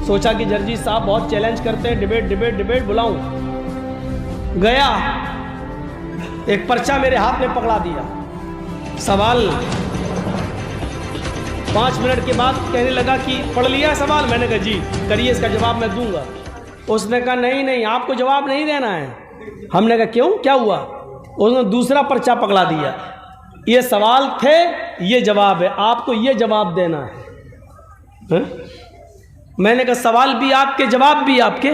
सोचा कि जर्जी साहब बहुत चैलेंज करते हैं, डिबेट डिबेट डिबेट, बुलाऊं। गया, एक पर्चा मेरे हाथ में पकड़ा दिया, सवाल 5 मिनट के बाद कहने लगा कि पढ़ लिया सवाल। मैंने कहा जी करिए, इसका जवाब मैं दूंगा। उसने कहा नहीं नहीं, आपको जवाब नहीं देना है। हमने कहा क्यों, क्या हुआ? उसने दूसरा पर्चा पकड़ा दिया, ये सवाल थे, ये जवाब है, आपको ये जवाब देना है। मैंने कहा सवाल भी आपके, जवाब भी आपके?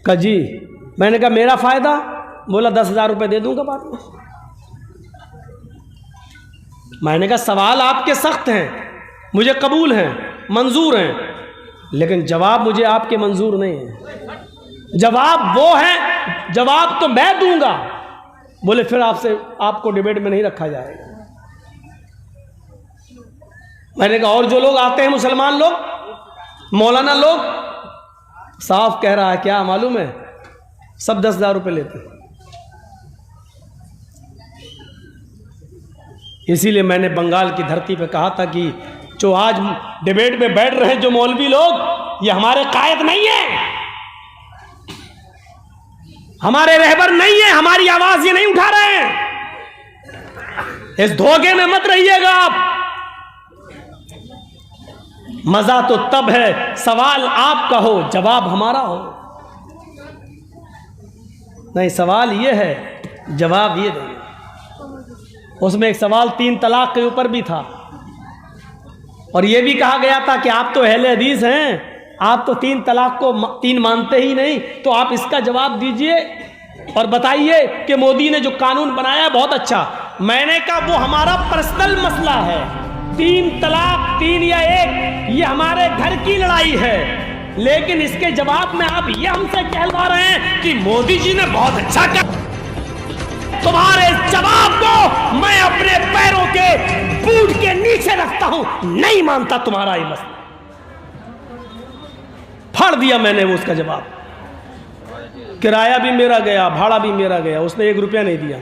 कहा जी। मैंने कहा मेरा फायदा? बोला 10,000 रुपये दे दूंगा बाद में। मैंने कहा सवाल आपके सख्त हैं, मुझे कबूल हैं, मंजूर हैं, लेकिन जवाब मुझे आपके मंजूर नहीं है। जवाब वो है, जवाब तो मैं दूंगा। बोले फिर आपको डिबेट में नहीं रखा जाएगा। मैंने कहा और जो लोग आते हैं, मुसलमान लोग, मौलाना लोग, साफ कह रहा है, क्या मालूम है, सब 10,000 रुपये लेते हैं। इसीलिए मैंने बंगाल की धरती पे कहा था कि जो आज डिबेट में बैठ रहे हैं जो मौलवी लोग, ये हमारे कायद नहीं है, हमारे रहबर नहीं है, हमारी आवाज ये नहीं उठा रहे हैं। इस धोखे में मत रहिएगा आप। मजा तो तब है सवाल आपका हो, जवाब हमारा हो। नहीं, सवाल ये है, जवाब ये नहीं। उसमें एक सवाल 3 तलाक के ऊपर भी था, और ये भी कहा गया था कि आप तो अहले हदीस हैं, आप तो 3 तलाक को 3 मानते ही नहीं, तो आप इसका जवाब दीजिए और बताइए कि मोदी ने जो कानून बनाया है बहुत अच्छा। मैंने कहा वो हमारा पर्सनल मसला है, 3 तलाक 3 या 1 ये हमारे घर की लड़ाई है, लेकिन इसके जवाब में आप ये हमसे कहलवा रहे हैं कि मोदी जी ने बहुत अच्छा किया। तुम्हारे जवाब को मैं अपने पैरों के बूट के नीचे रखता हूं, नहीं मानता तुम्हारा ये मसला। फाड़ दिया मैंने वो उसका जवाब। किराया भी मेरा गया, भाड़ा भी मेरा गया, उसने 1 रुपया नहीं दिया।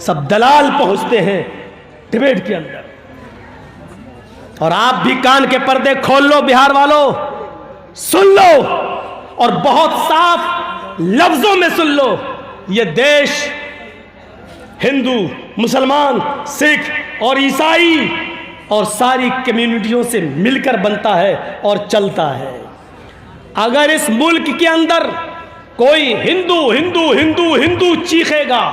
सब दलाल पहुंचते हैं डिबेट के अंदर, और आप भी कान के पर्दे खोल लो, बिहार वालों सुन लो, और बहुत साफ लफ्जों में सुन लो। ये देश हिंदू, मुसलमान, सिख और ईसाई और सारी कम्युनिटियों से मिलकर बनता है और चलता है। अगर इस मुल्क के अंदर कोई हिंदू हिंदू हिंदू हिंदू चीखेगा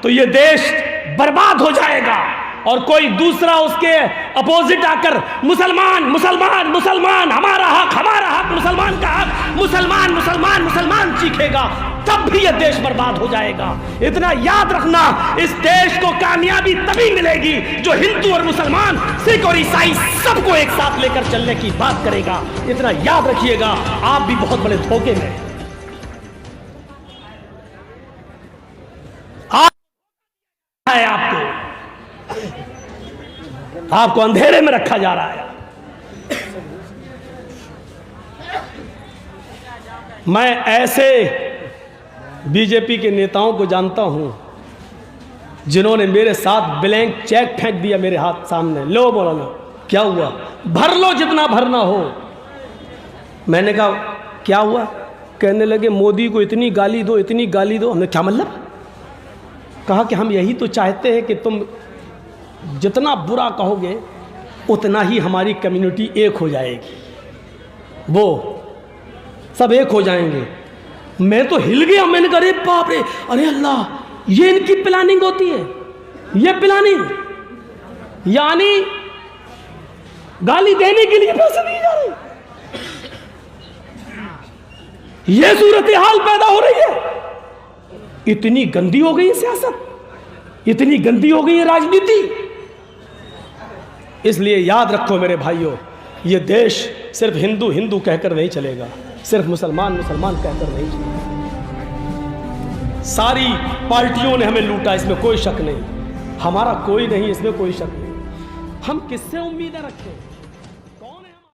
तो ये देश बर्बाद हो जाएगा, और कोई दूसरा उसके अपोजिट आकर मुसलमान मुसलमान मुसलमान, हमारा हक, मुसलमान का हक, मुसलमान मुसलमान मुसलमान चीखेगा, तब भी यह देश बर्बाद हो जाएगा। इतना याद रखना, इस देश को कामयाबी तभी मिलेगी जो हिंदू और मुसलमान, सिख और ईसाई सबको एक साथ लेकर चलने की बात करेगा। इतना याद रखिएगा, आप भी बहुत बड़े धोखे में है। आपको अंधेरे में रखा जा रहा है। मैं ऐसे बीजेपी के नेताओं को जानता हूं जिन्होंने मेरे साथ ब्लैंक चेक फेंक दिया मेरे हाथ सामने, लो मौलाना क्या हुआ, भर लो जितना भरना हो। मैंने कहा क्या हुआ? कहने लगे मोदी को इतनी गाली दो, इतनी गाली दो। हमने क्या मतलब? कहा कि हम यही तो चाहते हैं कि तुम जितना बुरा कहोगे उतना ही हमारी कम्युनिटी एक हो जाएगी, वो सब एक हो जाएंगे। मैं तो हिल गया, मैंने कहा अरे बाप रे, अरे अल्लाह, ये इनकी प्लानिंग होती है, ये प्लानिंग, यानी गाली देने के लिए पैसे दिए जा रहे हैं। ये सूरत हाल पैदा हो रही है। इतनी गंदी हो गई है सियासत, इतनी गंदी हो गई है राजनीति। इसलिए याद रखो मेरे भाइयों, ये देश सिर्फ हिंदू हिंदू कहकर नहीं चलेगा, सिर्फ मुसलमान मुसलमान कहकर नहीं चलेगा। सारी पार्टियों ने हमें लूटा, इसमें कोई शक नहीं, हमारा कोई नहीं, इसमें कोई शक नहीं। हम किससे उम्मीदें रखें?